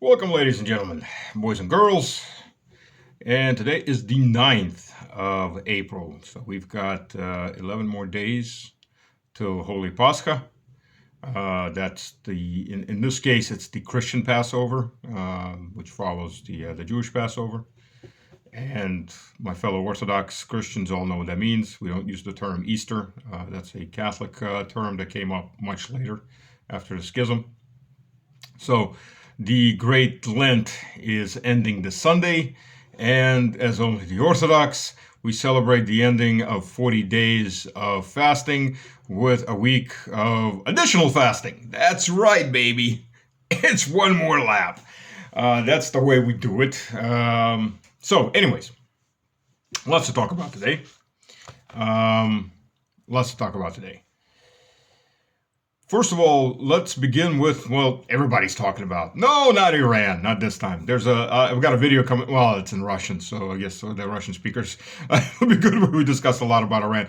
Welcome, ladies and gentlemen, boys and girls. And today is the 9th of April. So we've got 11 more days till Holy Pascha. That's in this case, it's the Christian Passover, which follows the Jewish Passover. And my fellow Orthodox Christians all know what that means. We don't use the term Easter. That's a Catholic term that came up much later after the schism. So the Great Lent is ending this Sunday, and as only the Orthodox, we celebrate the ending of 40 days of fasting with a week of additional fasting. That's right, baby. It's one more lap. That's the way we do it. So, anyways, lots to talk about today. First of all, let's begin with, well, everybody's talking about. No, not Iran, not this time. I've got a video coming, well, it's in Russian, so I guess the Russian speakers, it'll be good when we discuss a lot about Iran.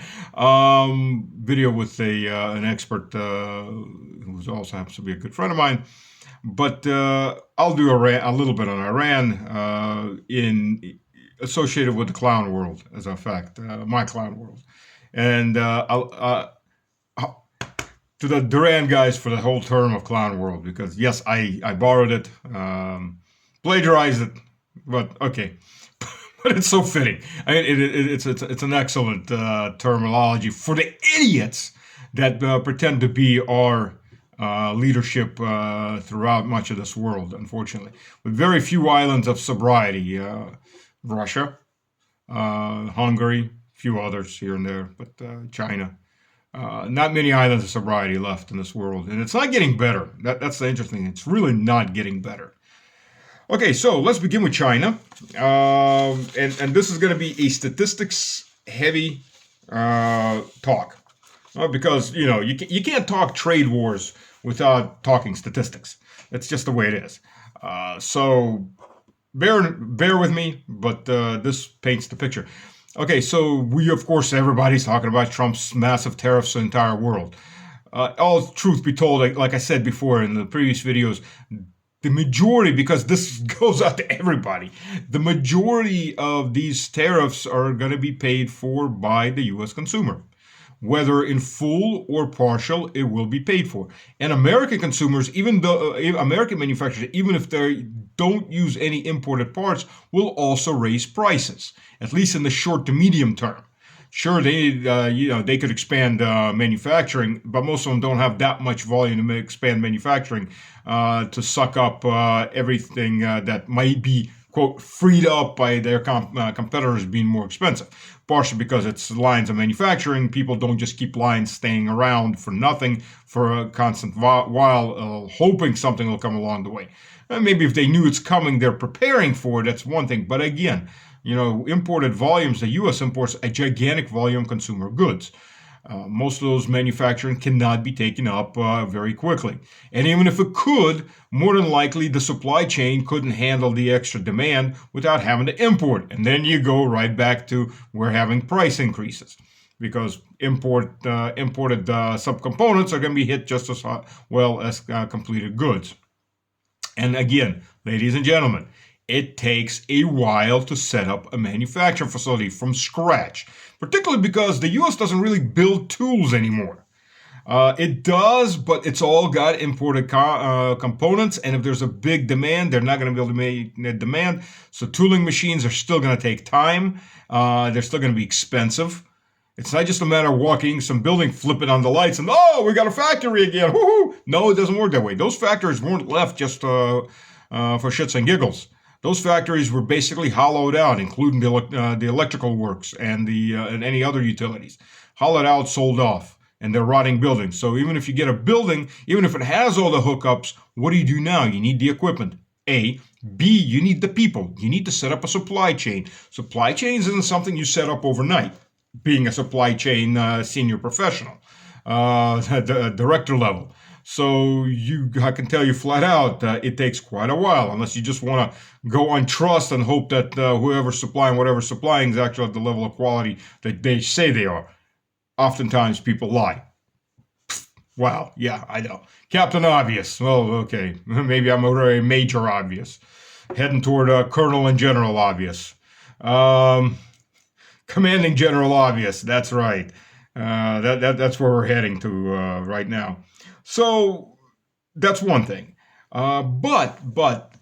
Video with an expert who also happens to be a good friend of mine. But I'll do a little bit on Iran associated with the clown world, as a fact, my clown world. And to the Duran guys for the whole term of clown world, because yes, I borrowed it, plagiarized it, but okay. But it's so fitting. I mean, it's an excellent terminology for the idiots that pretend to be our leadership throughout much of this world, unfortunately. With very few islands of sobriety, Russia, Hungary, a few others here and there, but China. Not many islands of sobriety left in this world, and it's not getting better. That's the interesting thing. It's really not getting better. Okay, so let's begin with China, and this is going to be a statistics-heavy talk, because you can't talk trade wars without talking statistics. That's just the way it is. So bear with me, but this paints the picture. Okay, so of course, everybody's talking about Trump's massive tariffs on the entire world. All truth be told, like I said before in the previous videos, the majority, because this goes out to everybody, the majority of these tariffs are going to be paid for by the U.S. consumer. Whether in full or partial, it will be paid for. And American consumers, American manufacturers, even if they don't use any imported parts, will also raise prices, at least in the short to medium term. Sure, they could expand manufacturing, but most of them don't have that much volume to expand manufacturing to suck up everything that might be, quote, freed up by their competitors being more expensive. Partially because it's lines of manufacturing. People don't just keep lines staying around for nothing for a constant while, hoping something will come along the way. And maybe if they knew it's coming, they're preparing for it. That's one thing. But again, imported volumes, the U.S. imports a gigantic volume of consumer goods. Most of those manufacturing cannot be taken up very quickly. And even if it could, more than likely the supply chain couldn't handle the extra demand without having to import. And then you go right back to we're having price increases because imported subcomponents are going to be hit just as well as completed goods. And again, ladies and gentlemen, it takes a while to set up a manufacturing facility from scratch, particularly because the U.S. doesn't really build tools anymore. It does, but it's all got imported components, and if there's a big demand, they're not going to be able to meet that demand. So tooling machines are still going to take time. They're still going to be expensive. It's not just a matter of walking some building, flipping on the lights, and we got a factory again. Woohoo! No, it doesn't work that way. Those factories weren't left just for shits and giggles. Those factories were basically hollowed out, including the electrical works and any other utilities. Hollowed out, sold off, and they're rotting buildings. So even if you get a building, even if it has all the hookups, what do you do now? You need the equipment. A. B. You need the people. You need to set up a supply chain. Supply chains isn't something you set up overnight. Being a supply chain senior professional, at the director level. So I can tell you flat out, it takes quite a while, unless you just want to go on trust and hope that whoever's supplying whatever's supplying is actually at the level of quality that they say they are. Oftentimes people lie. Wow, yeah, I know. Captain Obvious. Well, okay. Maybe I'm already Major Obvious. Heading toward Colonel and General Obvious. Um, Commanding General Obvious. That's right. That's where we're heading to right now. So that's one thing. But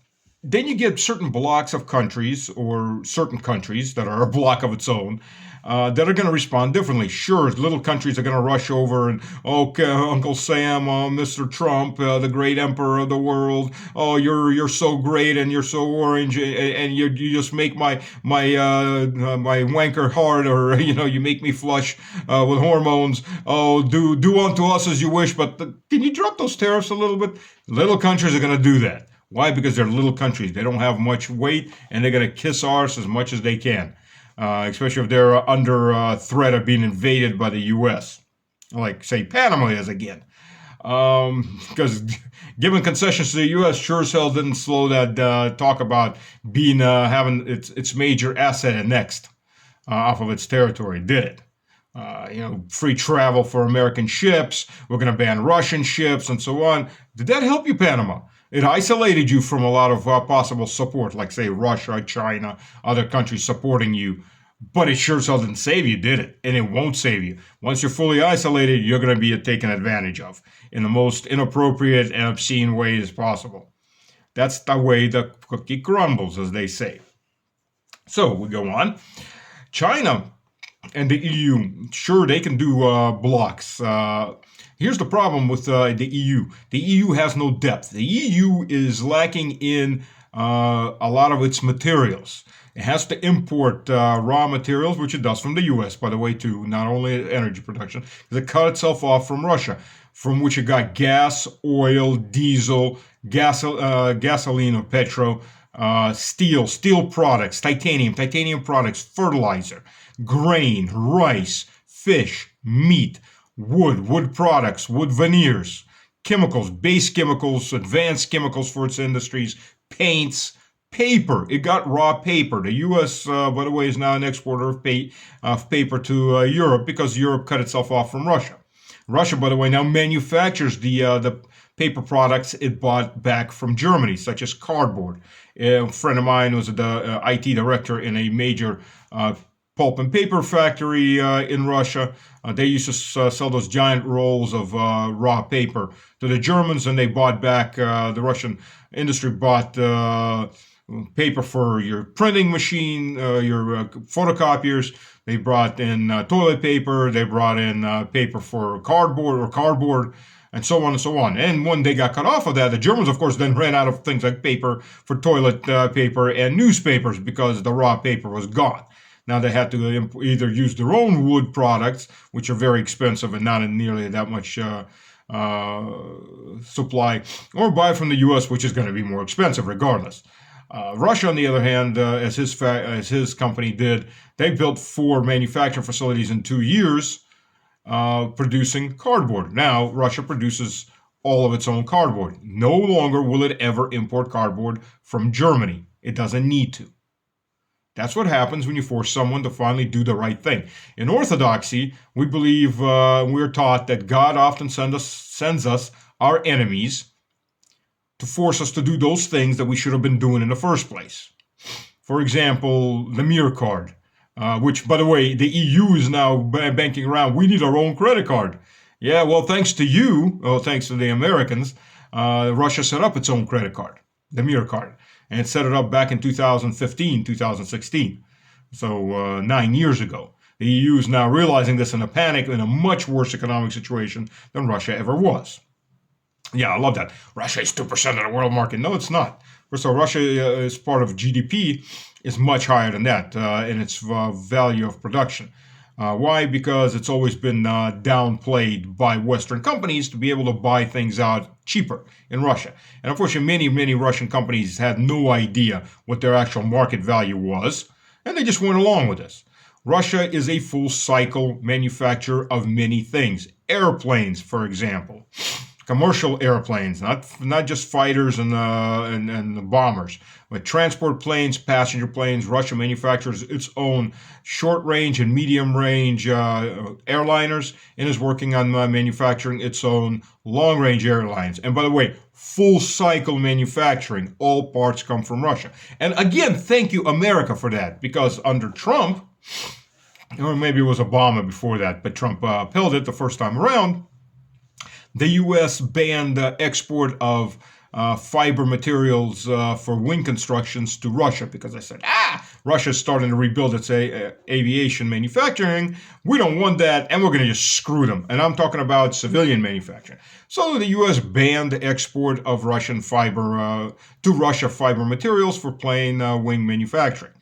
then you get certain blocks of countries or certain countries that are a block of its own that are going to respond differently. Sure, little countries are going to rush over and, okay, Uncle Sam, Mr. Trump, the great emperor of the world. Oh, you're so great and you're so orange and you just make my wanker hard, or you make me flush with hormones. Oh, do unto us as you wish. But can you drop those tariffs a little bit? Little countries are going to do that. Why? Because they're little countries. They don't have much weight, and they're going to kiss ours as much as they can, especially if they're under threat of being invaded by the U.S., like, say, Panama is again. Because giving concessions to the U.S. sure as hell didn't slow that talk about being having its major asset annexed off of its territory, did it? Free travel for American ships. We're going to ban Russian ships and so on. Did that help you, Panama? It isolated you from a lot of possible support, like, say, Russia, China, other countries supporting you. But it sure as hell didn't save you, did it? And it won't save you. Once you're fully isolated, you're going to be taken advantage of in the most inappropriate and obscene ways possible. That's the way the cookie crumbles, as they say. So we go on. China and the EU, sure, they can do blocks. Here's the problem with the EU. The EU has no depth. The EU is lacking in a lot of its materials. It has to import raw materials, which it does from the U.S., by the way, too, not only energy production, because it cut itself off from Russia, from which it got gas, oil, diesel, gasoline or petro, steel products, titanium products, fertilizer, grain, rice, fish, meat, wood products, wood veneers, chemicals, base chemicals, advanced chemicals for its industries, paints, paper. It got raw paper. The U.S., by the way, is now an exporter of paper to Europe because Europe cut itself off from Russia. Russia, by the way, now manufactures the paper products it bought back from Germany, such as cardboard. A friend of mine was the IT director in a major pulp and paper factory in Russia. They used to sell those giant rolls of raw paper to the Germans, and they bought back, the Russian industry bought paper for your printing machine, your photocopiers. They brought in toilet paper. They brought in paper for cardboard, and so on and so on. And when they got cut off of that, the Germans, of course, then ran out of things like paper for toilet paper and newspapers because the raw paper was gone. Now they had to either use their own wood products, which are very expensive and not in nearly that much supply, or buy from the U.S., which is going to be more expensive regardless. Russia, on the other hand, as his company did, they built 4 manufacturing facilities in 2 years, producing cardboard. Now Russia produces all of its own cardboard. No longer will it ever import cardboard from Germany. It doesn't need to. That's what happens when you force someone to finally do the right thing. In Orthodoxy, we believe we're taught that God often sends us our enemies to force us to do those things that we should have been doing in the first place. For example, the Mir card, which, by the way, the EU is now banking around. We need our own credit card. Yeah, well, thanks to you, thanks to the Americans, Russia set up its own credit card, the Mir card, and it set it up back in 2015, 2016. So 9 years ago. The EU is now realizing this in a panic, in a much worse economic situation than Russia ever was. Yeah, I love that. Russia is 2% of the world market. No, it's not. First of all, Russia is part of GDP is much higher than that in its value of production. Why? Because it's always been downplayed by Western companies to be able to buy things out cheaper in Russia. And unfortunately, many Russian companies had no idea what their actual market value was, and they just went along with this. Russia is a full cycle manufacturer of many things. Airplanes, for example. commercial airplanes, not just fighters and bombers, but transport planes, passenger planes. Russia manufactures its own short range and medium range airliners, and is working on manufacturing its own long range airlines. And by the way, full cycle manufacturing, all parts come from Russia. And again, thank you America for that, because under Trump, or maybe it was Obama before that, but Trump upheld it the first time around. The U.S. banned the export of fiber materials for wing constructions to Russia, because I said, Russia's starting to rebuild its aviation manufacturing. We don't want that, and we're going to just screw them. And I'm talking about civilian manufacturing. So the U.S. banned the export of Russian fiber to Russia, fiber materials for plane wing manufacturing.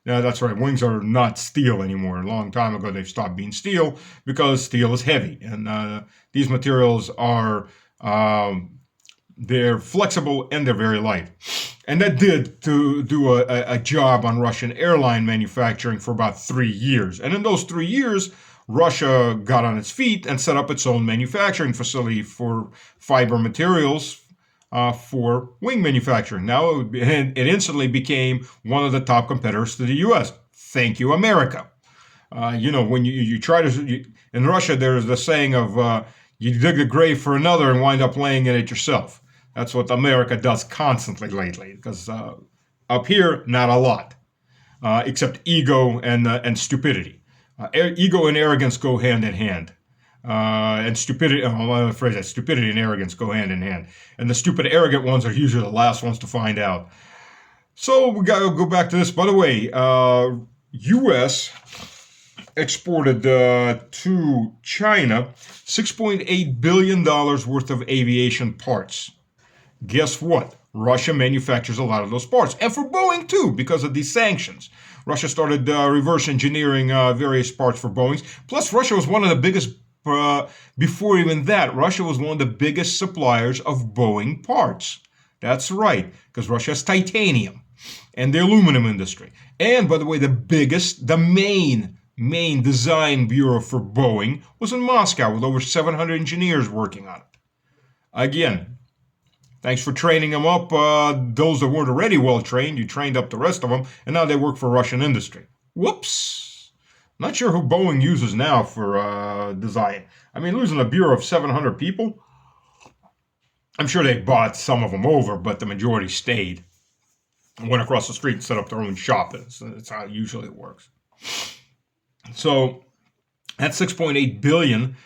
Now, that's right, wings are not steel anymore. A long time ago, they've stopped being steel because steel is heavy. And these materials are, they're flexible and they're very light. And that did to do a job on Russian airline manufacturing for about 3 years. And in those 3 years, Russia got on its feet and set up its own manufacturing facility for fiber materials for wing manufacturing. Now it instantly became one of the top competitors to the U.S. Thank you, America. When you try to, in Russia, there's the saying of you dig a grave for another and wind up laying in it yourself. That's what America does constantly lately, because up here, not a lot, except ego and stupidity. Ego and arrogance go hand in hand. And stupidity, let me phrase that, stupidity and arrogance go hand in hand. And the stupid, arrogant ones are usually the last ones to find out. So we got to go back to this. By the way, U.S. exported to China $6.8 billion worth of aviation parts. Guess what? Russia manufactures a lot of those parts. And for Boeing, too, because of these sanctions. Russia started reverse engineering various parts for Boeing. Plus, Russia was one of the biggest before even that, Russia was one of the biggest suppliers of Boeing parts. That's right, because Russia has titanium and the aluminum industry. And by the way, the main design bureau for Boeing was in Moscow with over 700 engineers working on it. Again, thanks for training them up. Those that weren't already well trained, you trained up the rest of them, and now they work for Russian industry. Whoops. Not sure who Boeing uses now for design. I mean, losing a bureau of 700 people, I'm sure they bought some of them over, but the majority stayed. Went across the street and set up their own shop. That's how it usually works. So that's $6.8 billion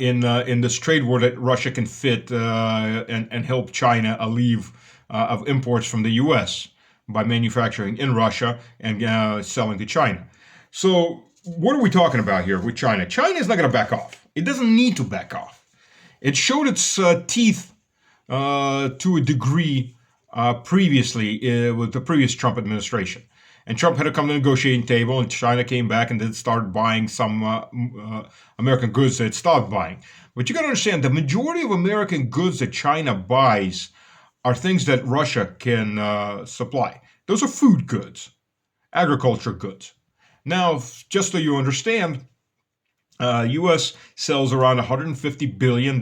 in this trade war that Russia can fit and help China alleviate of imports from the U.S. by manufacturing in Russia and selling to China. So what are we talking about here with China? China is not going to back off. It doesn't need to back off. It showed its teeth to a degree previously with the previous Trump administration. And Trump had to come to the negotiating table, and China came back and did start buying some American goods that it stopped buying. But you got to understand, the majority of American goods that China buys are things that Russia can supply. Those are food goods, agriculture goods. Now, just so you understand, U.S. sells around $150 billion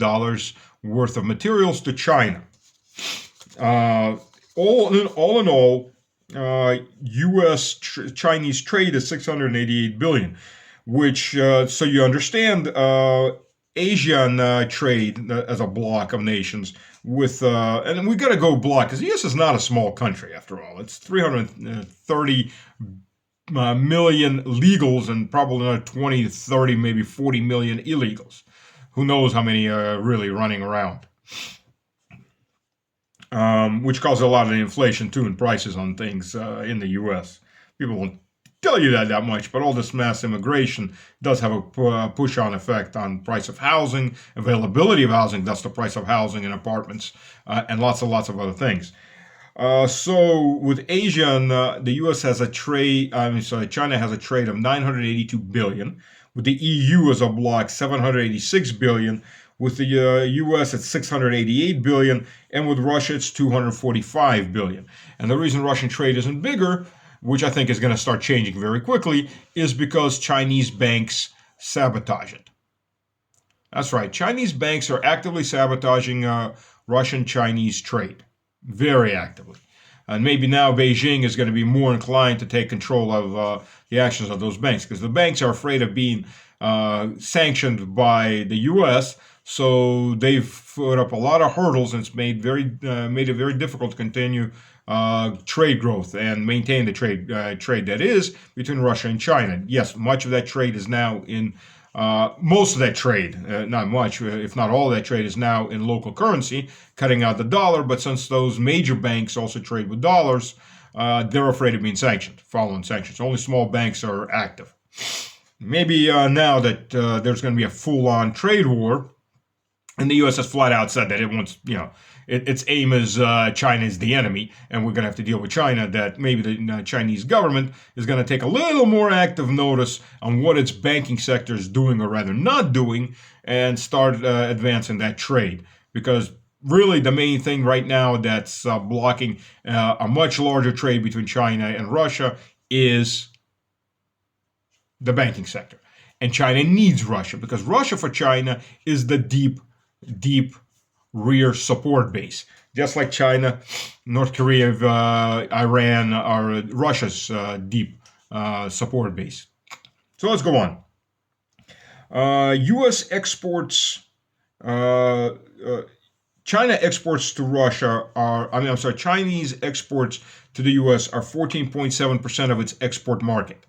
worth of materials to China. All in all, U.S.-Chinese trade is $688 billion, which, so you understand, Asian trade as a block of nations with, and we got to go block, because the U.S. is not a small country, after all. It's 330 million legals and probably another 20 to 30, maybe 40 million illegals. Who knows how many are really running around. Which causes a lot of the inflation, too, in prices on things in the U.S. People won't tell you that much, but all this mass immigration does have a push-on effect on price of housing, availability of housing, that's the price of housing and apartments, and lots of other things. So with Asia, the U.S. has a trade, China has a trade of $982 billion. With the EU as a block, $786 billion. With the U.S., it's $688 billion. And with Russia, it's $245 billion. And the reason Russian trade isn't bigger, which I think is going to start changing very quickly, is because Chinese banks sabotage it. That's right. Chinese banks are actively sabotaging Russian-Chinese trade, very actively. And maybe now Beijing is going to be more inclined to take control of the actions of those banks because the banks are afraid of being sanctioned by the U.S. So they've put up a lot of hurdles, and it's made it very difficult to continue trade growth and maintain the trade that is between Russia and China. Yes, much of that trade is now in most of that trade, not much, if not all of that trade, is now in local currency, cutting out the dollar. But since those major banks also trade with dollars, they're afraid of being sanctioned, following sanctions. Only small banks are active. Maybe now that there's going to be a full-on trade war, and the U.S. has flat out said that it wants, its aim is China is the enemy, and we're going to have to deal with China, that maybe the Chinese government is going to take a little more active notice on what its banking sector is doing, or rather not doing, and start advancing that trade. Because really the main thing right now that's blocking a much larger trade between China and Russia is the banking sector. And China needs Russia, because Russia for China is the deep rear support base. Just like China, North Korea, Iran are Russia's deep support base. So let's go on. U.S. exports, China exports to Russia Chinese exports to the U.S. are 14.7% of its export market.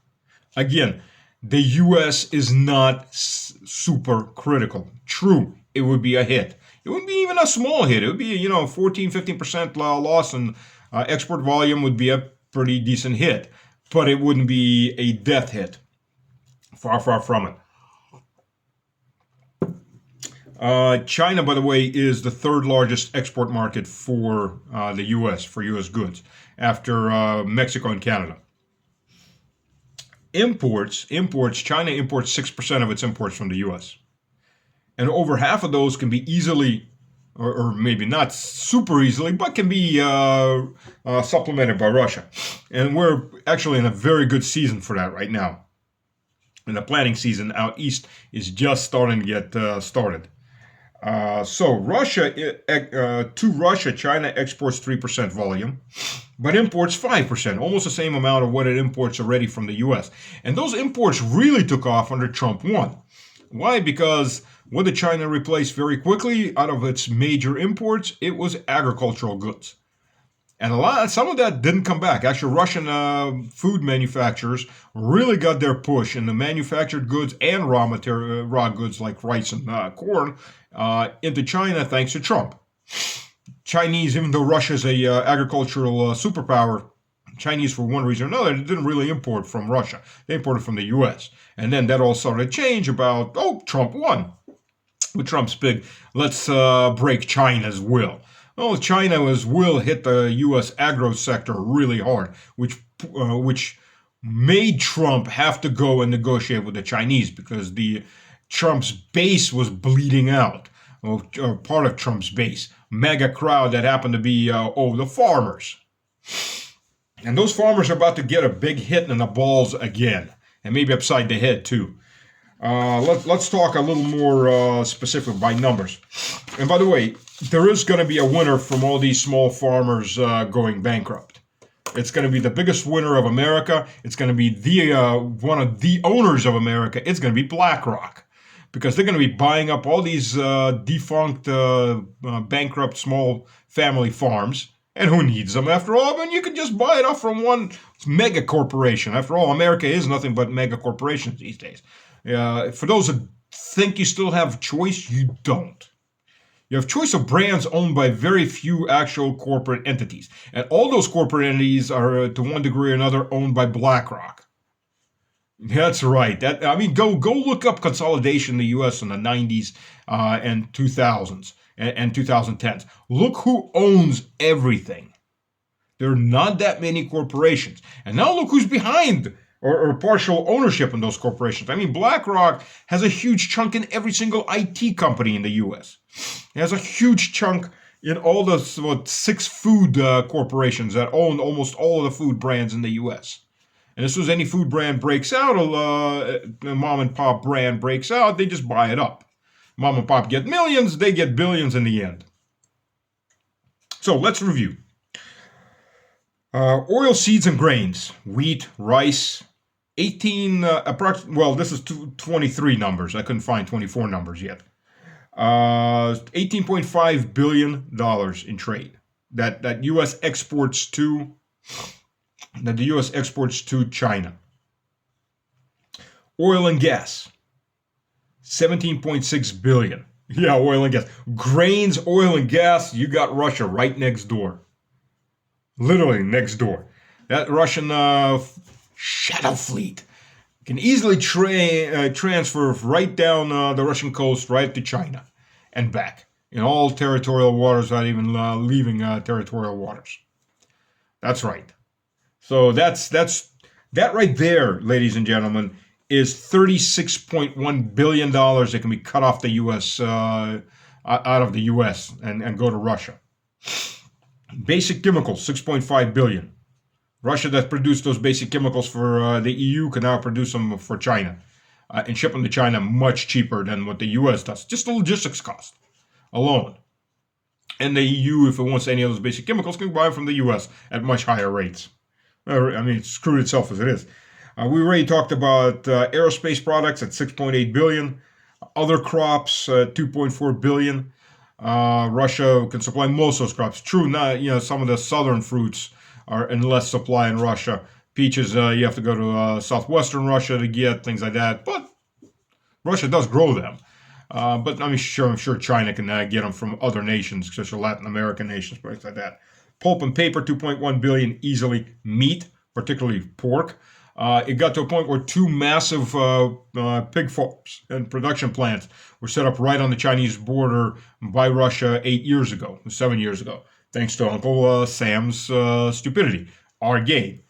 Again, the U.S. is not super critical. True, it would be a hit. It wouldn't be even a small hit. It would be, 14, 15% loss in export volume would be a pretty decent hit. But it wouldn't be a death hit. Far, far from it. China, by the way, is the third largest export market for the U.S., for U.S. goods, after Mexico and Canada. Imports, China imports 6% of its imports from the U.S. And over half of those can be easily, or maybe not super easily, but can be supplemented by Russia. And we're actually in a very good season for that right now. And the planting season out east is just starting to get started. So to Russia, China exports 3% volume, but imports 5%, almost the same amount of what it imports already from the U.S. And those imports really took off under Trump 1. Why? Because what did China replace very quickly out of its major imports? It was agricultural goods. And some of that didn't come back. Actually, Russian food manufacturers really got their push in the manufactured goods and raw goods like rice and corn into China thanks to Trump. Chinese, even though Russia's a agricultural superpower, Chinese, for one reason or another, didn't really import from Russia. They imported from the U.S. And then that all started to change about, Trump won. With Trump's big, let's break China's will. Well, China's will hit the U.S. agro sector really hard, which made Trump have to go and negotiate with the Chinese, because Trump's base was bleeding out, or part of Trump's base, mega crowd that happened to be the farmers. And those farmers are about to get a big hit in the balls again, and maybe upside the head too. Let's talk a little more specific by numbers. And by the way, there is going to be a winner from all these small farmers going bankrupt. It's going to be the biggest winner of America. It's going to be one of the owners of America. It's going to be BlackRock, because they're going to be buying up all these defunct, bankrupt small family farms. And who needs them after all? I mean, you can just buy it up from one mega corporation. After all, America is nothing but mega corporations these days. For those that think you still have choice, you don't. You have choice of brands owned by very few actual corporate entities. And all those corporate entities are, to one degree or another, owned by BlackRock. That's right. Go look up consolidation in the U.S. in the 90s and 2000s and 2010s. Look who owns everything. There are not that many corporations. And now look who's behind or partial ownership in those corporations. I mean, BlackRock has a huge chunk in every single IT company in the U.S. It has a huge chunk in all the 6 food corporations that own almost all of the food brands in the U.S. And as soon as any food brand breaks out, a mom and pop brand breaks out, they just buy it up. Mom and pop get millions, they get billions in the end. So let's review. Oil seeds and grains, wheat, rice, 18, well, this is 23 numbers. I couldn't find 24 numbers yet. $18.5 billion in trade that U.S. exports to, that the U.S. exports to China. Oil and gas, 17.6 billion. Yeah, oil and gas. Grains, oil and gas, you got Russia right next door. Literally next door. That Russian shadow fleet can easily transfer right down the Russian coast right to China and back in all territorial waters without even leaving territorial waters. That's right. So that right there, ladies and gentlemen, is $36.1 billion that can be cut off the U.S. Out of the U.S. and go to Russia. Basic chemicals, 6.5 billion. Russia that produced those basic chemicals for the EU can now produce them for China and ship them to China much cheaper than what the US does. Just the logistics cost alone. And the EU, if it wants any of those basic chemicals, can buy them from the US at much higher rates. I mean, it's screwed itself as it is. We already talked about aerospace products at 6.8 billion. Other crops, 2.4 billion. Russia can supply most of those crops. True, not some of the southern fruits are in less supply in Russia. Peaches, you have to go to southwestern Russia to get things like that. But Russia does grow them. But I'm sure China can get them from other nations, especially Latin American nations, things like that. Pulp and paper, 2.1 billion easily. Meat, particularly pork. It got to a point where two massive pig farms and production plants were set up right on the Chinese border by Russia 7 years ago, thanks to Uncle Sam's stupidity, our gain.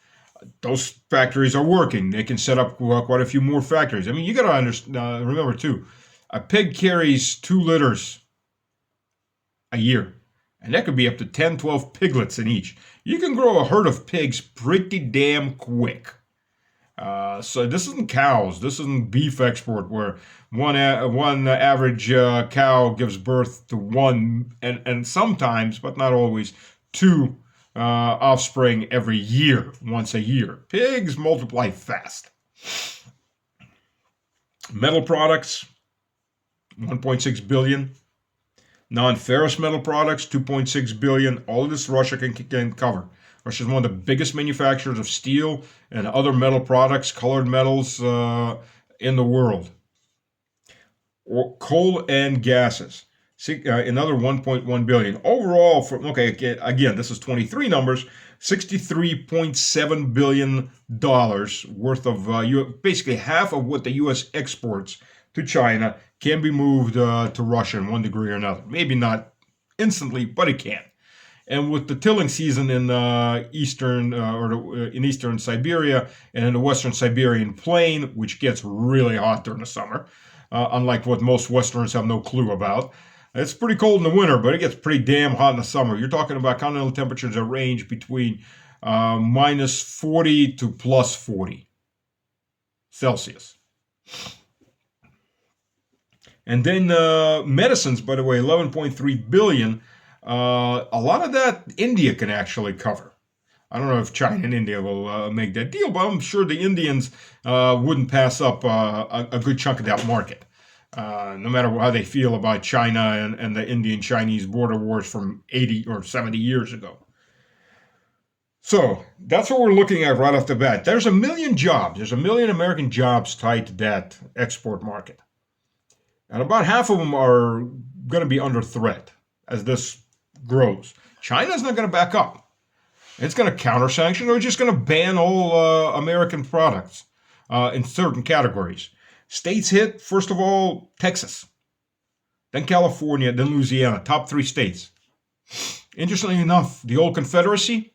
Those factories are working. They can set up quite a few more factories. I mean, you got to remember, too, a pig carries 2 litters a year, and that could be up to 10, 12 piglets in each. You can grow a herd of pigs pretty damn quick. So this isn't cows. This isn't beef export where one average cow gives birth to one and sometimes, but not always, 2 offspring every year, once a year. Pigs multiply fast. Metal products, 1.6 billion. Non-ferrous metal products, 2.6 billion. All of this Russia can cover. Russia is one of the biggest manufacturers of steel and other metal products, colored metals in the world. Coal and gases, another 1.1 billion. Overall, again, this is 23 numbers, $63.7 billion worth of, basically half of what the U.S. exports to China can be moved to Russia in one degree or another. Maybe not instantly, but it can. And with the tilling season in eastern Siberia and in the western Siberian plain, which gets really hot during the summer, unlike what most Westerners have no clue about, it's pretty cold in the winter, but it gets pretty damn hot in the summer. You're talking about continental temperatures that range between minus 40 to plus 40 Celsius. And then medicines, by the way, 11.3 billion. A lot of that India can actually cover. I don't know if China and India will make that deal, but I'm sure the Indians wouldn't pass up a good chunk of that market. No matter how they feel about China and the Indian-Chinese border wars from 80 or 70 years ago. So that's what we're looking at right off the bat. There's 1 million jobs. There's 1 million American jobs tied to that export market. And about half of them are going to be under threat as this grows. China's not going to back up. It's going to counter-sanction or just going to ban all American products in certain categories. States hit, first of all, Texas, then California, then Louisiana, top 3 states. Interestingly enough, the old Confederacy,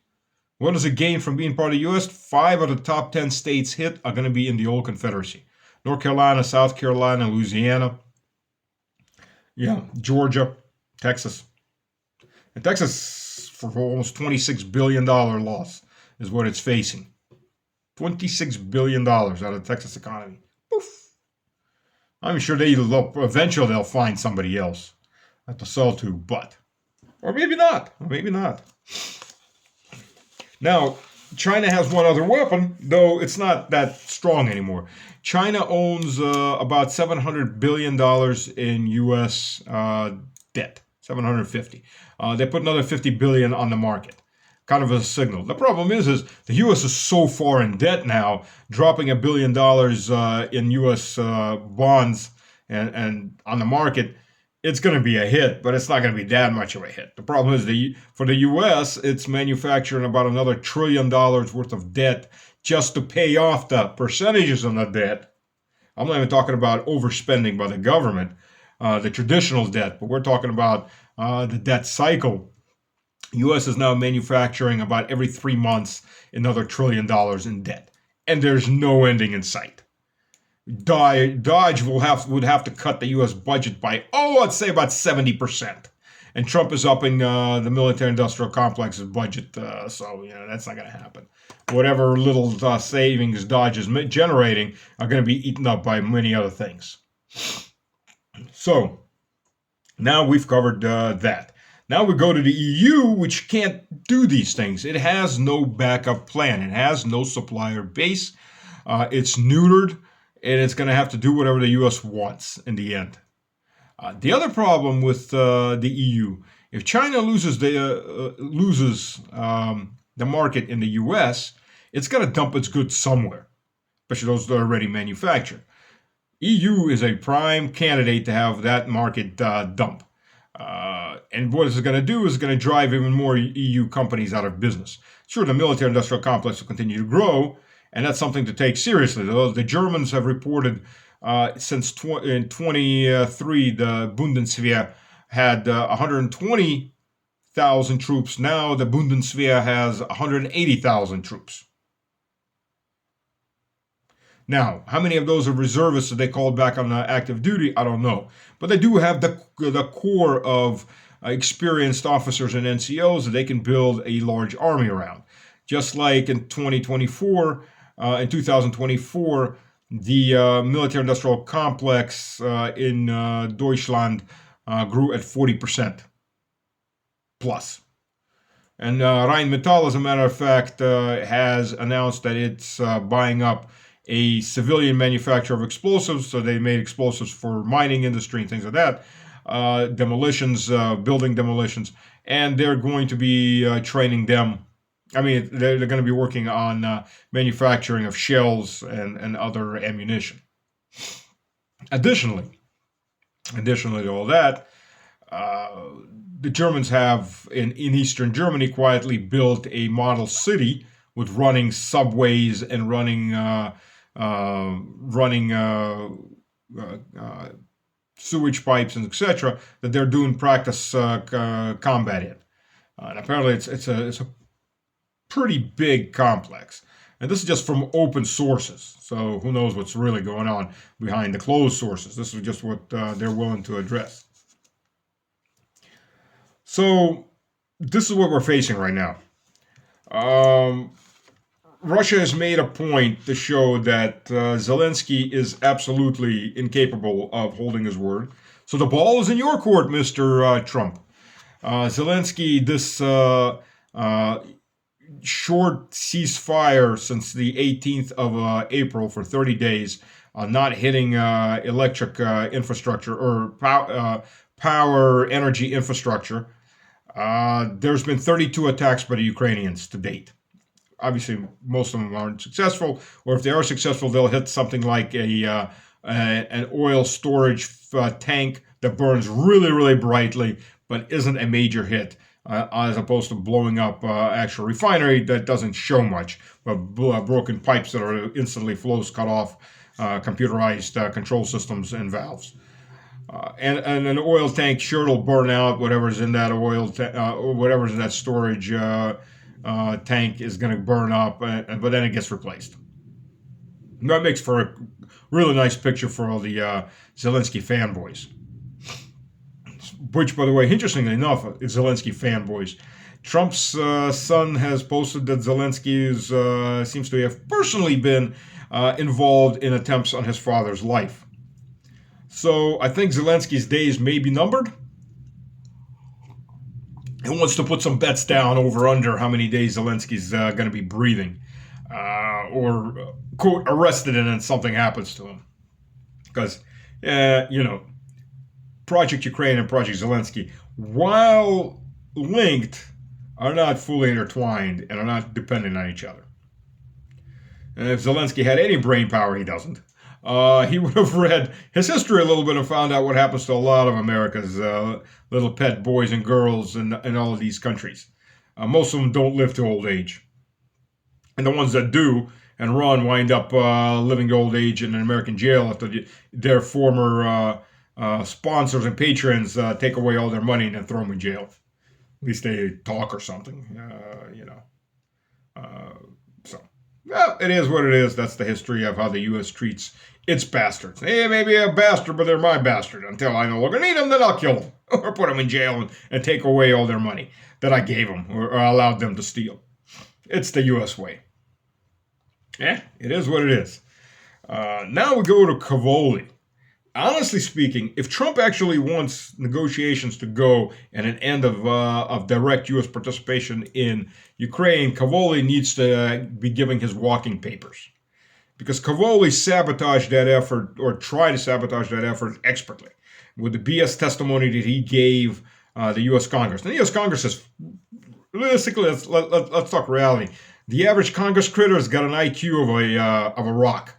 what does it gain from being part of the U.S.? 5 of the top 10 states hit are going to be in the old Confederacy. North Carolina, South Carolina, Louisiana, Georgia, Texas. And Texas, for almost $26 billion loss, is what it's facing. $26 billion out of the Texas economy. Poof. I'm sure eventually they'll find somebody else to sell to, but or maybe not, or maybe not. Now, China has one other weapon, though it's not that strong anymore. China owns about $700 billion in U.S. Debt, 750. They put another 50 billion on the market. Kind of a signal. The problem is the U.S. is so far in debt now, dropping $1 billion in U.S. Bonds and on the market, it's going to be a hit, but it's not going to be that much of a hit. The problem is for the U.S., it's manufacturing about another $1 trillion worth of debt just to pay off the percentages on the debt. I'm not even talking about overspending by the government, the traditional debt, but we're talking about the debt cycle. U.S. is now manufacturing about every 3 months another $1 trillion in debt, and there's no ending in sight. Dodge would have to cut the U.S. budget by, I'd say about 70%. And Trump is upping the military-industrial complex's budget, so that's not going to happen. Whatever little savings Dodge is generating are going to be eaten up by many other things. So now we've covered that. Now we go to the EU, which can't do these things. It has no backup plan. It has no supplier base. It's neutered, and it's going to have to do whatever the U.S. wants in the end. The other problem with the EU, if China loses the market in the U.S., it's got to dump its goods somewhere, especially those that are already manufactured. EU is a prime candidate to have that market dump. And what it's going to do is going to drive even more EU companies out of business. Sure, the military-industrial complex will continue to grow, and that's something to take seriously. The Germans have reported since in 23, the Bundeswehr had 120,000 troops. Now the Bundeswehr has 180,000 troops. Now, how many of those are reservists that they called back on active duty? I don't know. But they do have the core of experienced officers and NCOs that they can build a large army around. Just like in 2024, in 2024, the military-industrial complex in Deutschland grew at 40% plus. And Rheinmetall, as a matter of fact, has announced that it's buying up a civilian manufacturer of explosives. So they made explosives for mining industry and things like that, demolitions, building demolitions, and they're going to be training them. I mean, they're going to be working on manufacturing of shells and other ammunition. Additionally to all that, the Germans have in eastern Germany quietly built a model city with running subways and running sewage pipes and etc. that they're doing practice combat in. And apparently it's a pretty big complex. And this is just from open sources. So who knows what's really going on behind the closed sources. This is just what they're willing to address. So this is what we're facing right now. Russia has made a point to show that Zelensky is absolutely incapable of holding his word. So the ball is in your court, Mr. Trump. Zelensky, this short ceasefire since the 18th of April for 30 days, not hitting electric infrastructure or power energy infrastructure. There's been 32 attacks by the Ukrainians to date. Obviously, most of them aren't successful, or if they are successful, they'll hit something like an oil storage tank that burns really, really brightly, but isn't a major hit, as opposed to blowing up actual refinery that doesn't show much, but broken pipes that are instantly flows cut off, computerized control systems and valves. And an oil tank sure it'll burn out whatever's in that or whatever's in that storage tank is going to burn up, but then it gets replaced. That makes for a really nice picture for all the Zelensky fanboys. Which, by the way, interestingly enough, is Zelensky fanboys. Trump's son has posted that Zelensky seems to have personally been involved in attempts on his father's life. So I think Zelensky's days may be numbered. He wants to put some bets down over under how many days Zelensky's going to be breathing or, quote, arrested and then something happens to him. Because, Project Ukraine and Project Zelensky, while linked, are not fully intertwined and are not dependent on each other. And if Zelensky had any brain power, he doesn't. He would have read his history a little bit and found out what happens to a lot of America's little pet boys and girls in all of these countries. Most of them don't live to old age. And the ones that do and run wind up living to old age in an American jail after their former sponsors and patrons take away all their money and then throw them in jail. At least they talk or something, So, well, it is what it is. That's the history of how the U.S. treats its bastards. They may be a bastard, but they're my bastard. Until I no longer need them, then I'll kill them or put them in jail and take away all their money that I gave them or allowed them to steal. It's the U.S. way. Yeah, it is what it is. Now we go to Cavoli. Honestly speaking, if Trump actually wants negotiations to go and an end of direct U.S. participation in Ukraine, Cavoli needs to be giving his walking papers. Because Cavoli sabotaged that effort, or tried to sabotage that effort expertly, with the BS testimony that he gave the U.S. Congress. And the U.S. Congress is, realistically, let's talk reality. The average Congress critter has got an IQ of a rock.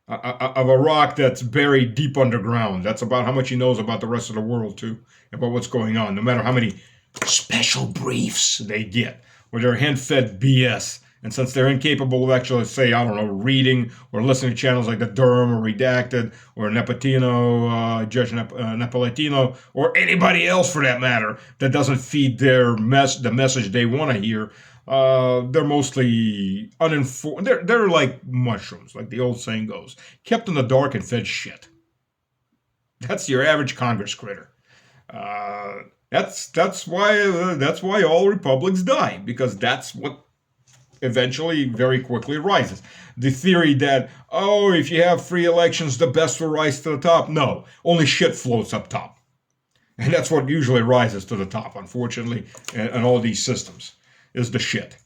Of a rock that's buried deep underground. That's about how much he knows about the rest of the world, too, about what's going on, no matter how many special briefs they get, or they're hand-fed BS. And since they're incapable of actually, say, I don't know, reading or listening to channels like the Durham or Redacted or Nepotino, Judge Napolitano, or anybody else for that matter that doesn't feed the message they want to hear, they're mostly uninformed. They're like mushrooms, like the old saying goes, kept in the dark and fed shit. That's your average Congress critter. That's why all republics die, because that's what eventually very quickly rises. The theory that, if you have free elections, the best will rise to the top. No, only shit floats up top. And that's what usually rises to the top, unfortunately, in all these systems, is the shit.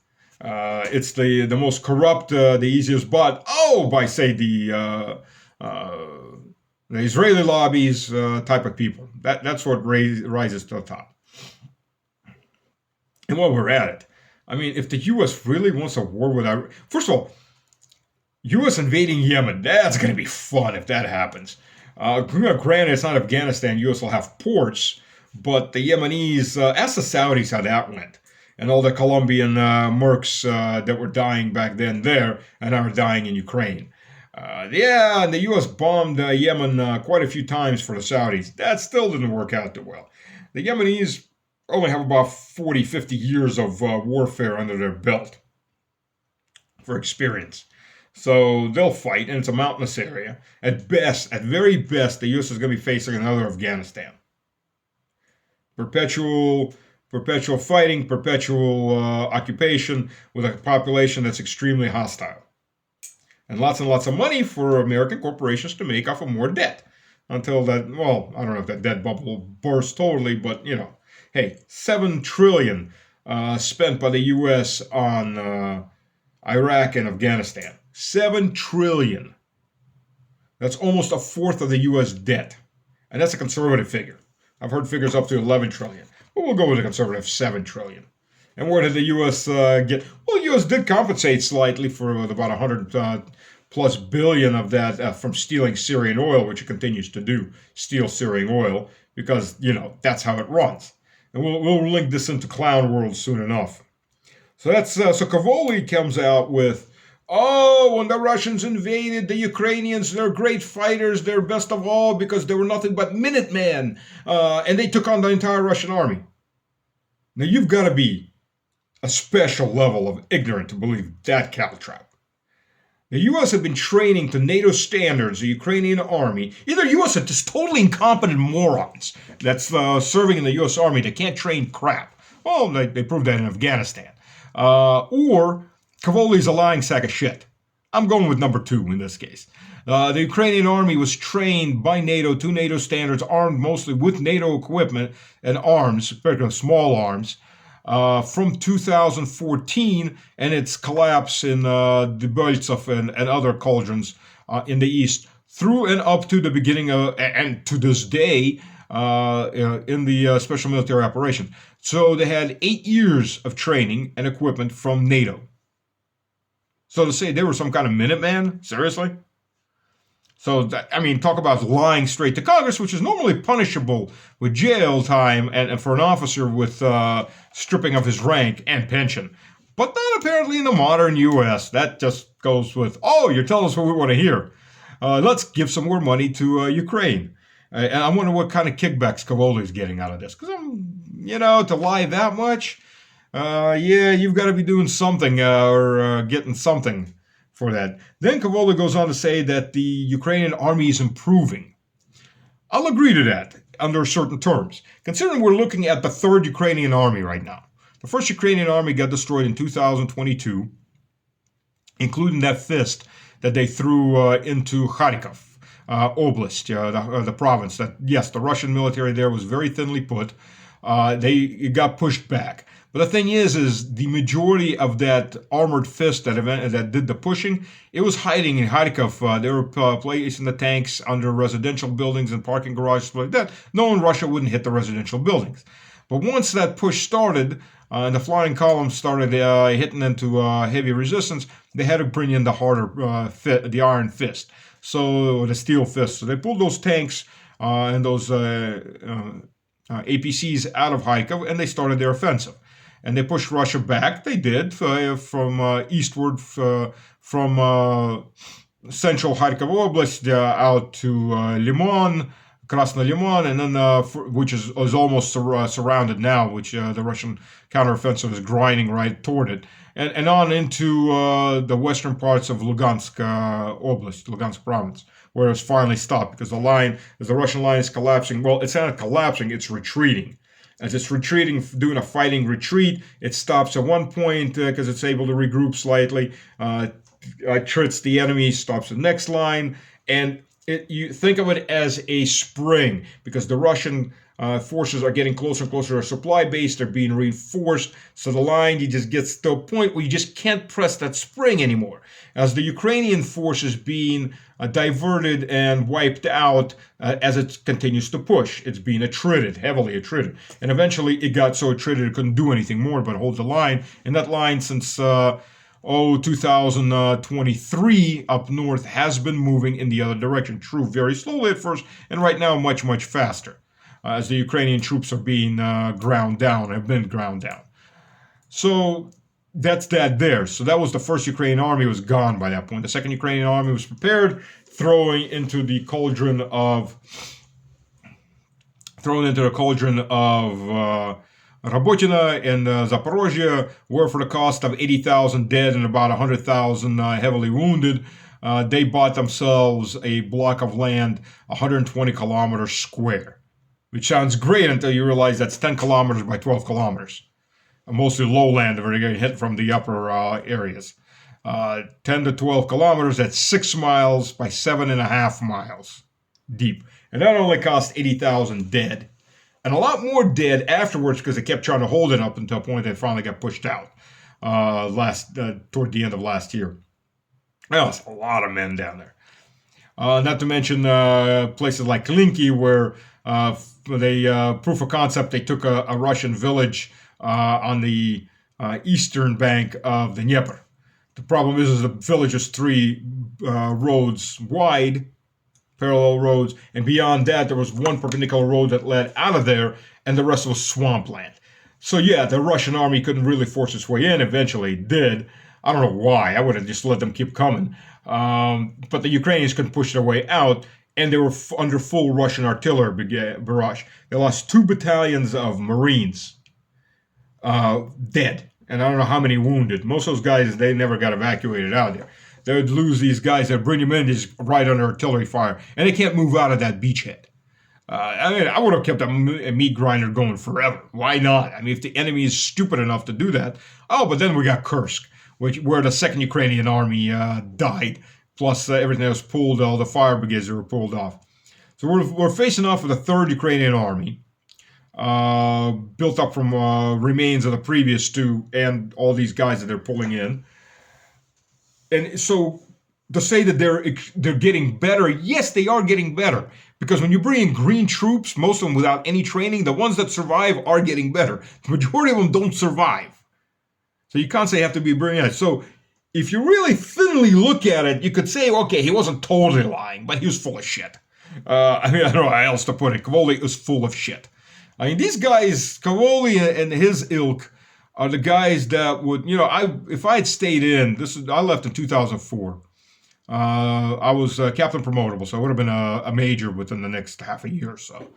It's the most corrupt, the easiest bought, by, say, the Israeli lobbies type of people. That's what rises to the top. And while we're at it, I mean, if the U.S. really wants a war with Iran, first of all, U.S. invading Yemen, that's going to be fun if that happens. Granted, it's not Afghanistan. U.S. will have ports, but the Yemenis, ask the Saudis how that went. And all the Colombian mercs that were dying back then there and are dying in Ukraine. And the U.S. bombed Yemen quite a few times for the Saudis. That still didn't work out too well. The Yemenis only have about 40, 50 years of warfare under their belt for experience. So they'll fight, and it's a mountainous area. At very best, the U.S. is going to be facing another Afghanistan. Perpetual fighting, perpetual occupation with a population that's extremely hostile. And lots of money for American corporations to make off of more debt. Until that, well, I don't know if that debt bubble bursts totally, but, hey, $7 trillion spent by the U.S. on Iraq and Afghanistan. $7 trillion. That's almost a fourth of the U.S. debt. And that's a conservative figure. I've heard figures up to $11 trillion. But we'll go with a conservative $7 trillion. And where did the U.S. get? Well, the U.S. did compensate slightly for about 100 plus billion of that from stealing Syrian oil, which it continues to do, steal Syrian oil, because, that's how it runs. And we'll link this into Clown World soon enough. So that's so Cavoli comes out with, when the Russians invaded the Ukrainians, they're great fighters, they're best of all because they were nothing but Minutemen, and they took on the entire Russian army. Now you've got to be a special level of ignorant to believe that caltrap. The U.S. had been training to NATO standards the Ukrainian army. Either U.S. are just totally incompetent morons that's serving in the U.S. army that can't train crap. Well, they proved that in Afghanistan. Or Cavoli's a lying sack of shit. I'm going with number 2 in this case. The Ukrainian army was trained by NATO to NATO standards, armed mostly with NATO equipment and arms, particularly small arms, from 2014 and its collapse in Debaltseve and other cauldrons in the east through and up to the beginning of, and to this day, in the special military operation. So they had 8 years of training and equipment from NATO. So to say they were some kind of Minuteman? Seriously? So, talk about lying straight to Congress, which is normally punishable with jail time and for an officer with stripping of his rank and pension. But not apparently in the modern U.S. That just goes with, oh, you're telling us what we want to hear. Let's give some more money to Ukraine. And I wonder what kind of kickbacks Cavoli is getting out of this. Because, to lie that much, you've got to be doing something or getting something for that. Then Cavoli goes on to say that the Ukrainian army is improving. I'll agree to that under certain terms, considering we're looking at the 3rd Ukrainian army right now. The 1st Ukrainian army got destroyed in 2022, including that fist that they threw into Kharkov Oblast, the province. That, yes, the Russian military there was very thinly put. It got pushed back. But the thing is the majority of that armored fist that did the pushing, it was hiding in Kharkov. They were placing the tanks under residential buildings and parking garages, like that. Knowing Russia wouldn't hit the residential buildings. But once that push started, and the flying columns started hitting into heavy resistance, they had to bring in the harder the iron fist, so the steel fist. So they pulled those tanks and those APCs out of Kharkov, and they started their offensive. And they pushed Russia back. They did from eastward from central Kharkov Oblast out to Limon, Krasny Limon, and then which is almost surrounded now, which the Russian counteroffensive is grinding right toward it, and on into the western parts of Lugansk Oblast, Lugansk province, where it was finally stopped because as the Russian line is collapsing, well, it's not collapsing, it's retreating. As it's retreating, doing a fighting retreat, it stops at one point because it's able to regroup slightly, trits the enemy, stops the next line, and you think of it as a spring because the Russian forces are getting closer and closer to our supply base. They're being reinforced. So the line, you just gets to a point where you just can't press that spring anymore. As the Ukrainian forces being diverted and wiped out as it continues to push. It's being attrited, heavily attrited. And eventually it got so attrited it couldn't do anything more but hold the line. And that line since 2023 up north has been moving in the other direction. True, very slowly at first, and right now much, much faster. As the Ukrainian troops are being ground down, have been ground down. So that's that there. So that was the 1st Ukrainian army was gone by that point. The 2nd Ukrainian army was prepared, thrown into the cauldron of Rabotina and Zaporozhye, where for the cost of 80,000 dead and about 100,000 heavily wounded, they bought themselves a block of land 120 kilometers square. Which sounds great until you realize that's 10 kilometers by 12 kilometers. Mostly lowland where you're getting hit from the upper areas. 10 to 12 kilometers, that's 6 miles by 7.5 miles deep. And that only cost 80,000 dead. And a lot more dead afterwards because they kept trying to hold it up until a point they finally got pushed out toward the end of last year. Well, it's a lot of men down there. Not to mention places like Klinky where they proof of concept, they took a Russian village on the eastern bank of the Dnieper. The problem is the village is 3 roads wide, parallel roads, and beyond that there was one perpendicular road that led out of there, and the rest was swampland. So yeah, the Russian army couldn't really force its way in. Eventually it did. I don't know why. I would have just let them keep coming. But the Ukrainians couldn't push their way out, and they were under full Russian artillery barrage. They lost 2 battalions of Marines dead, and I don't know how many wounded. Most of those guys, they never got evacuated out there. They would lose these guys, they'd bring them in just right under artillery fire, and they can't move out of that beachhead. I would have kept a meat grinder going forever. Why not? If the enemy is stupid enough to do that. Oh, but then we got Kursk, where the Second Ukrainian Army died, plus everything that was pulled, all the fire brigades that were pulled off. So we're facing off with the Third Ukrainian Army, built up from remains of the previous two and all these guys that they're pulling in. And so to say that they're getting better, yes, they are getting better. Because when you bring in green troops, most of them without any training, the ones that survive are getting better. The majority of them don't survive. So you can't say you have to be brilliant. So if you really thinly look at it, you could say, okay, he wasn't totally lying, but he was full of shit. I don't know how else to put it. Cavoli was full of shit. I mean, these guys, Cavoli and his ilk, are the guys that would, if I had stayed in, I left in 2004. I was captain promotable, so I would have been a major within the next half a year or so.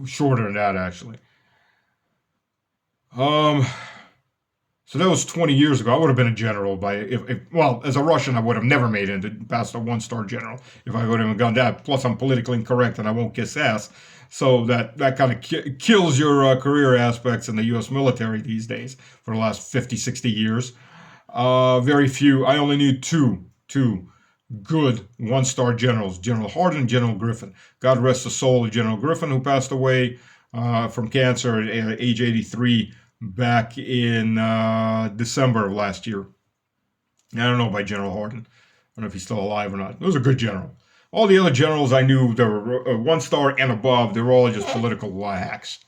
Shorter than that, actually. So that was 20 years ago. I would have been a general as a Russian, I would have never made it past a one-star general if I would have gone that. Plus, I'm politically incorrect and I won't kiss ass. So that kind of kills your career aspects in the U.S. military these days for the last 50, 60 years. Very few. I only knew two good one-star generals, General Hardin and General Griffin. God rest the soul of General Griffin, who passed away from cancer at age 83 back in December of last year. I don't know about General Hardin. I don't know if he's still alive or not. He was a good general. All the other generals I knew that were one-star and above, they were all just political hacks.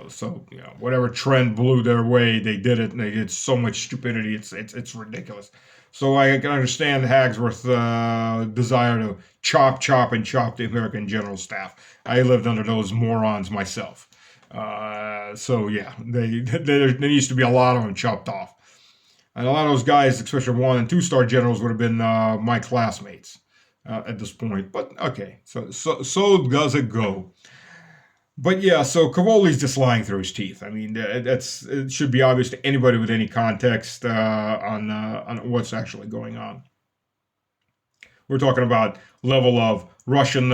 So whatever trend blew their way, they did it, and they did so much stupidity. It's ridiculous. So I can understand Hagsworth's desire to chop the American general staff. I lived under those morons myself. So yeah, there needs to be a lot of them chopped off. And a lot of those guys, especially 1- and 2-star generals, would have been my classmates at this point. But okay, so does it go. But yeah, so Cavoli's just lying through his teeth. I mean, it should be obvious to anybody with any context on what's actually going on. We're talking about level of Russian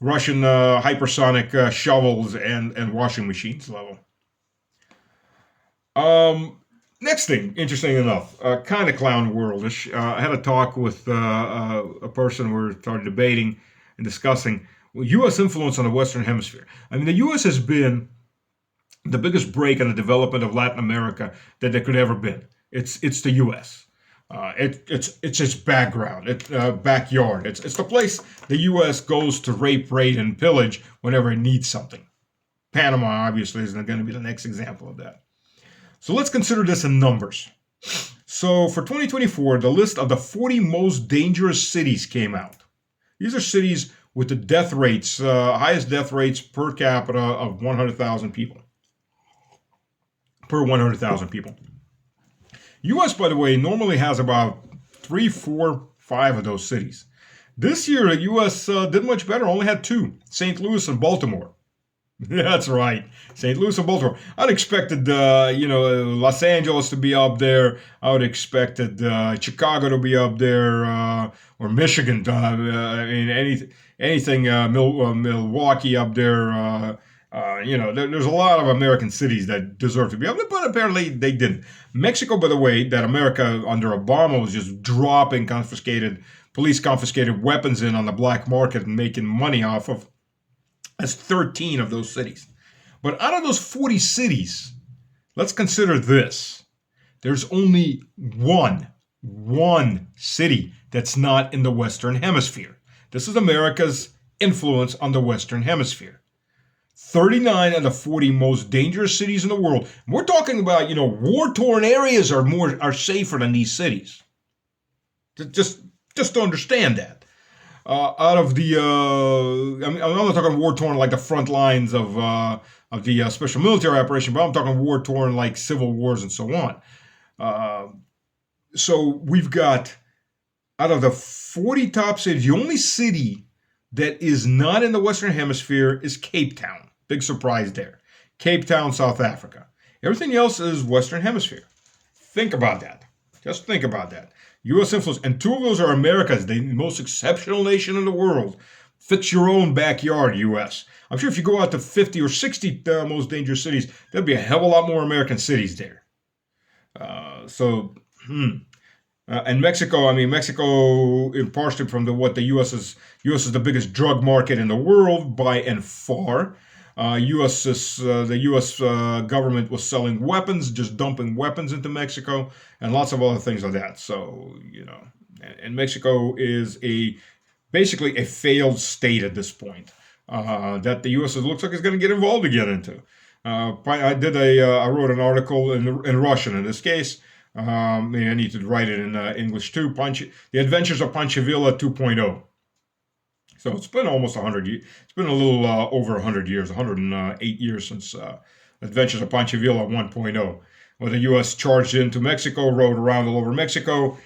hypersonic shovels and washing machines level. Next thing, interesting enough, kind of clown worldish. I had a talk with a person we started debating and discussing U.S. influence on the Western Hemisphere. I mean, the U.S. has been the biggest break in the development of Latin America that there could ever been. It's the U.S. It's its background, backyard. It's the place the U.S. goes to rape, raid, and pillage whenever it needs something. Panama, obviously, is going to be the next example of that. So let's consider this in numbers. So for 2024, the list of the 40 most dangerous cities came out. These are cities with the death rates, highest death rates per capita of 100,000 people. Per 100,000 people. U.S., by the way, normally has about 3, 4, 5 of those cities. This year, the U.S. did much better, only had 2, St. Louis and Baltimore. That's right, St. Louis and Baltimore. I'd expected, Los Angeles to be up there. I would expected Chicago to be up there, or Michigan. Anything, Milwaukee up there. There's a lot of American cities that deserve to be up there, but apparently they didn't. Mexico, by the way, that America under Obama was just dropping police confiscated weapons in on the black market and making money off of. That's 13 of those cities. But out of those 40 cities, let's consider this. There's only one city that's not in the Western Hemisphere. This is America's influence on the Western Hemisphere. 39 of the 40 most dangerous cities in the world. We're talking about, war-torn areas are safer than these cities. Just to understand that. Out of the, I'm not talking war-torn like the front lines of the special military operation, but I'm talking war-torn like civil wars and so on. So we've got, out of the 40 top cities, the only city that is not in the Western Hemisphere is Cape Town. Big surprise there. Cape Town, South Africa. Everything else is Western Hemisphere. Think about that. Just think about that. U.S. influence, and 2 of those are America's, the most exceptional nation in the world. Fix your own backyard, U.S. I'm sure if you go out to 50 or 60 most dangerous cities, there'll be a hell of a lot more American cities there. So, and Mexico, I mean, Mexico, partially from what the U.S. is the biggest drug market in the world by and far. The U.S. Government was selling weapons, just dumping weapons into Mexico, and lots of other things like that. So, and Mexico is basically a failed state at this point that the U.S. looks like is going to get involved again into. I wrote an article in Russian in this case. Maybe I need to write it in English too. The Adventures of Panchavilla 2.0. So it's been almost 100 years. It's been a little over 100 years, 108 years since Adventures of Panchavilla 1.0, where the U.S. charged into Mexico, rode around all over Mexico,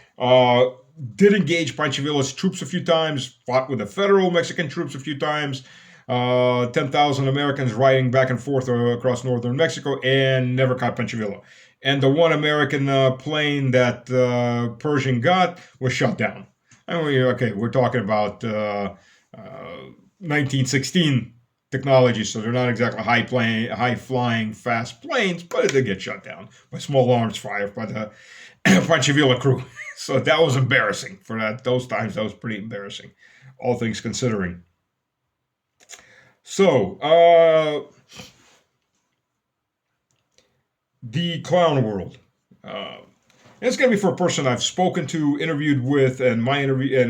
did engage Panchavilla's troops a few times, fought with the federal Mexican troops a few times, 10,000 Americans riding back and forth across northern Mexico, and never caught Panchavilla. And the one American plane that Pershing got was shot down. I mean, okay, we're talking about 1916 technology, so they're not exactly high flying, fast planes, but they get shot down by small arms fire by the Panchavilla crew. So that was embarrassing for those times. That was pretty embarrassing, all things considering. So, the clown world. It's going to be for a person I've spoken to, interviewed with, and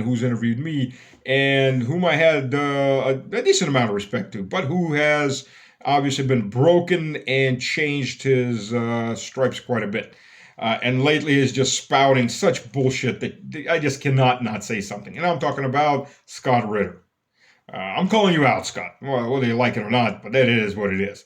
who's interviewed me, and whom I had a decent amount of respect to, but who has obviously been broken and changed his stripes quite a bit. And lately is just spouting such bullshit that I just cannot not say something. And I'm talking about Scott Ritter. I'm calling you out, Scott. Well, whether you like it or not, but that is what it is.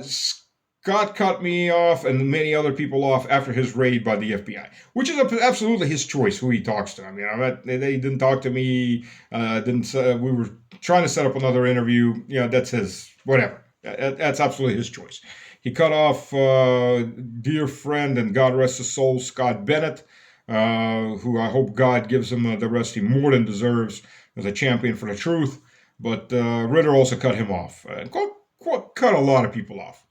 Scott cut me off and many other people off after his raid by the FBI, which is absolutely his choice who he talks to. I mean, they didn't talk to me. We were trying to set up another interview. That's his whatever. That's absolutely his choice. He cut off dear friend and God rest his soul, Scott Bennett, who I hope God gives him the rest he more than deserves as a champion for the truth. But Ritter also cut him off. Cut a lot of people off.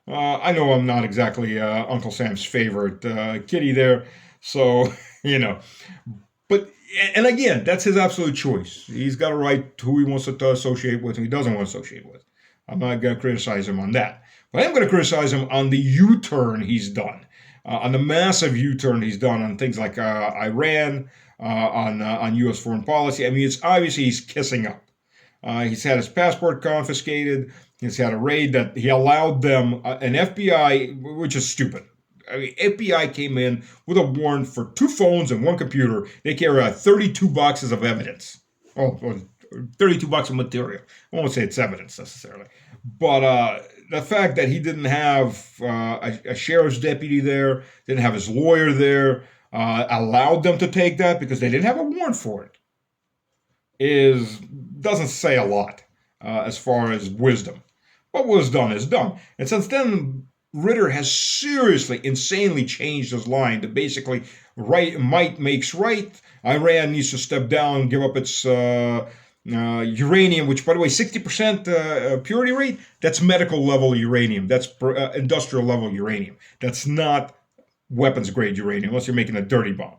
I know I'm not exactly Uncle Sam's favorite kitty there, so, But, and again, that's his absolute choice. He's got a right to who he wants to associate with and who he doesn't want to associate with. I'm not going to criticize him on that. But I am going to criticize him on the U-turn he's done, on the massive U-turn he's done on things like Iran, on U.S. foreign policy. I mean, it's obviously he's kissing up. He's had his passport confiscated. He's had a raid that he allowed them, an FBI, which is stupid. I mean, FBI came in with a warrant for 2 phones and 1 computer. They carry out 32 boxes of evidence. 32 boxes of material. I won't say it's evidence necessarily. But the fact that he didn't have a sheriff's deputy there, didn't have his lawyer there, allowed them to take that because they didn't have a warrant for it, doesn't say a lot as far as wisdom. What was done is done. And since then, Ritter has seriously, insanely changed his line to basically might makes right. Iran needs to step down, give up its uranium, which, by the way, 60% purity rate, that's medical level uranium. That's industrial level uranium. That's not weapons grade uranium, unless you're making a dirty bomb.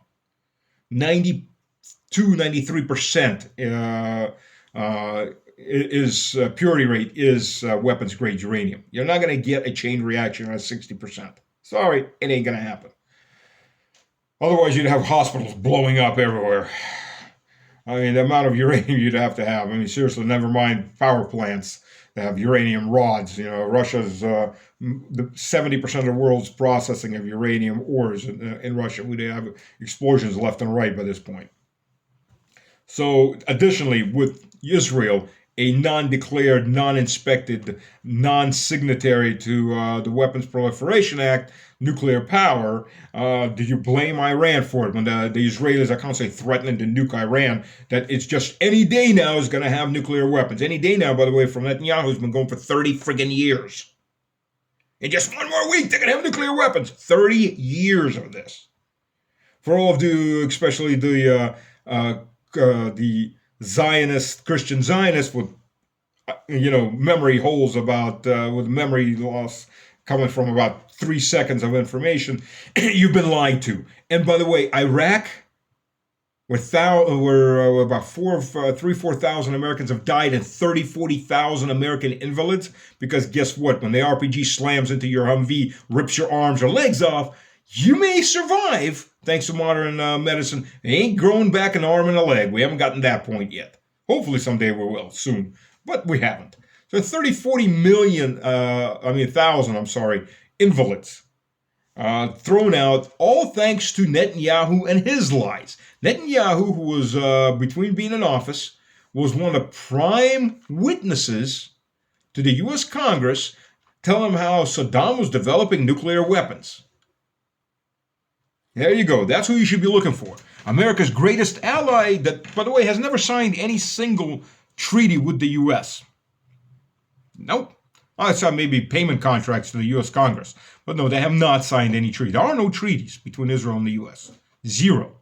93% is purity rate is weapons grade uranium. You're not going to get a chain reaction at 60%. Sorry, it ain't going to happen. Otherwise, you'd have hospitals blowing up everywhere. I mean, the amount of uranium you'd have to have. I mean, seriously, never mind power plants that have uranium rods. Russia's 70% of the world's processing of uranium ores in Russia. We'd have explosions left and right by this point. So, additionally, with Israel, a non-declared, non-inspected, non-signatory to the Weapons Proliferation Act, nuclear power, do you blame Iran for it when the Israelis are constantly threatening to nuke Iran, that it's just any day now is going to have nuclear weapons? Any day now, by the way, from Netanyahu, who's been going for 30 friggin' years. In just 1 more week, they're going to have nuclear weapons. 30 years of this. For all of you, especially the Zionist, Christian Zionist with memory holes about with memory loss coming from about 3 seconds of information, you've been lied to. And by the way, Iraq, where about 4,000 Americans have died and 40,000 American invalids, because guess what? When the RPG slams into your Humvee, rips your arms or legs off, you may survive thanks to modern medicine. It ain't growing back an arm and a leg. We haven't gotten to that point yet. Hopefully someday we will, soon. But we haven't. So 30, 40 million, thousand, invalids thrown out, all thanks to Netanyahu and his lies. Netanyahu, who was, between being in office, was one of the prime witnesses to the U.S. Congress telling him how Saddam was developing nuclear weapons. There you go. That's who you should be looking for. America's greatest ally that, by the way, has never signed any single treaty with the U.S. Nope. I saw maybe payment contracts to the U.S. Congress. But no, they have not signed any treaty. There are no treaties between Israel and the U.S. Zero.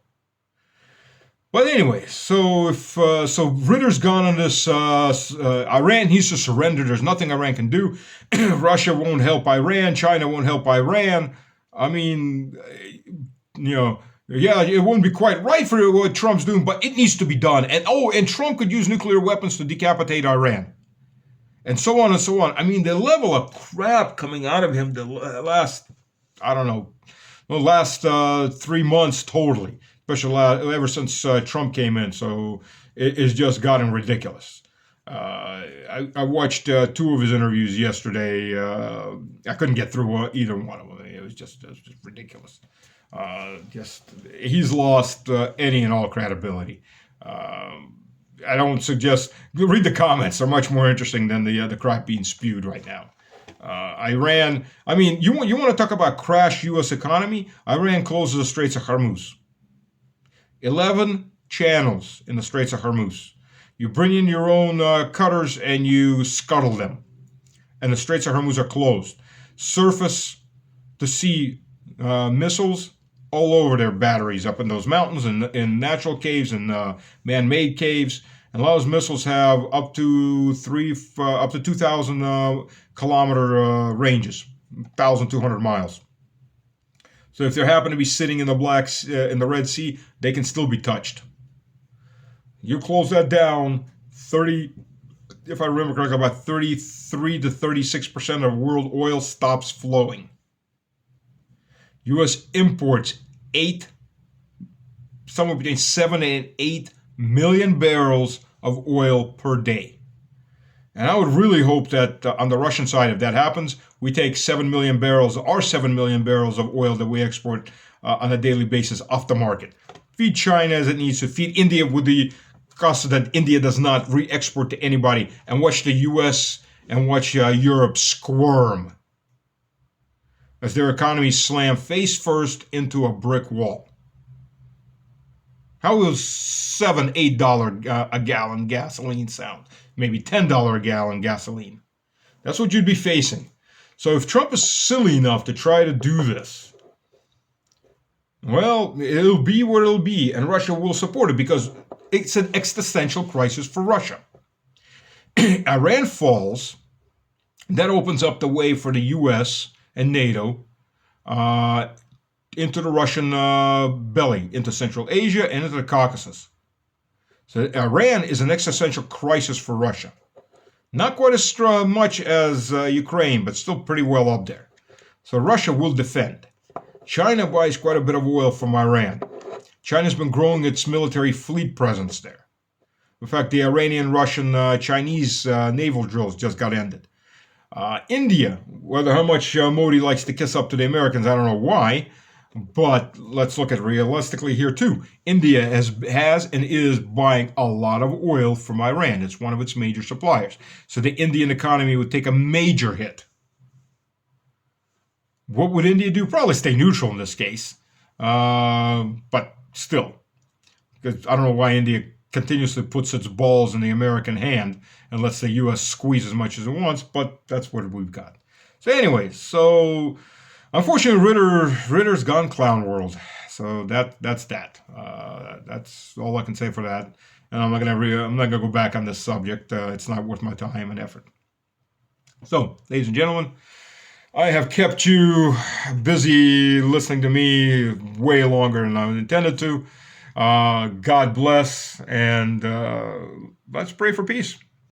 But anyway, so if Ritter's gone on this, Iran needs to surrender. There's nothing Iran can do. Russia won't help Iran. China won't help Iran. I mean, yeah, it wouldn't be quite right for what Trump's doing, but it needs to be done. And Trump could use nuclear weapons to decapitate Iran. And so on and so on. I mean, the level of crap coming out of him the last 3 months totally, especially ever since Trump came in. So it's just gotten ridiculous. I watched 2 of his interviews yesterday. I couldn't get through either one of them. It was just ridiculous. He's lost any and all credibility. I don't suggest read the comments. They're much more interesting than the crap being spewed right now. Iran. I mean, you want to talk about crash U.S. economy? Iran closes the Straits of Hormuz. 11 channels in the Straits of Hormuz. You bring in your own cutters and you scuttle them, and the Straits of Hormuz are closed. Surface to sea missiles all over their batteries up in those mountains and in natural caves and man-made caves. And a lot of those missiles have up to 2,000 kilometer ranges, 1,200 miles. So if they happen to be sitting in the Red Sea, they can still be touched. You close that down, if I remember correctly, about 33 to 36% of world oil stops flowing. U.S. imports somewhere between 7 and 8 million barrels of oil per day. And I would really hope that on the Russian side, if that happens, we take 7 million barrels of oil that we export on a daily basis off the market. Feed China as it needs to, feed India with the cost that India does not re-export to anybody, and watch the U.S. and watch Europe squirm as their economies slam face first into a brick wall. How will $7, $8 a gallon gasoline sound? Maybe $10 a gallon gasoline. That's what you'd be facing. So if Trump is silly enough to try to do this, well, it'll be what it'll be, and Russia will support it because it's an existential crisis for Russia. Iran falls, that opens up the way for the U.S. and NATO into the Russian belly, into Central Asia and into the Caucasus. So Iran is an existential crisis for Russia. Not quite as much as Ukraine, but still pretty well up there. So Russia will defend. China buys quite a bit of oil from Iran. China's been growing its military fleet presence there. In fact, the Iranian-Russian-Chinese naval drills just got ended. India, how much Modi likes to kiss up to the Americans, I don't know why, but let's look at it realistically here too. India has and is buying a lot of oil from Iran. It's one of its major suppliers. So the Indian economy would take a major hit. What would India do? Probably stay neutral in this case. But still, because I don't know why India continuously puts its balls in the American hand and lets the U.S. squeeze as much as it wants, but that's what we've got. So anyway, unfortunately, Ritter's gone clown world. So that's that. That's all I can say for that. And I'm not gonna go back on this subject. It's not worth my time and effort. So, ladies and gentlemen, I have kept you busy listening to me way longer than I intended to. God bless, and let's pray for peace.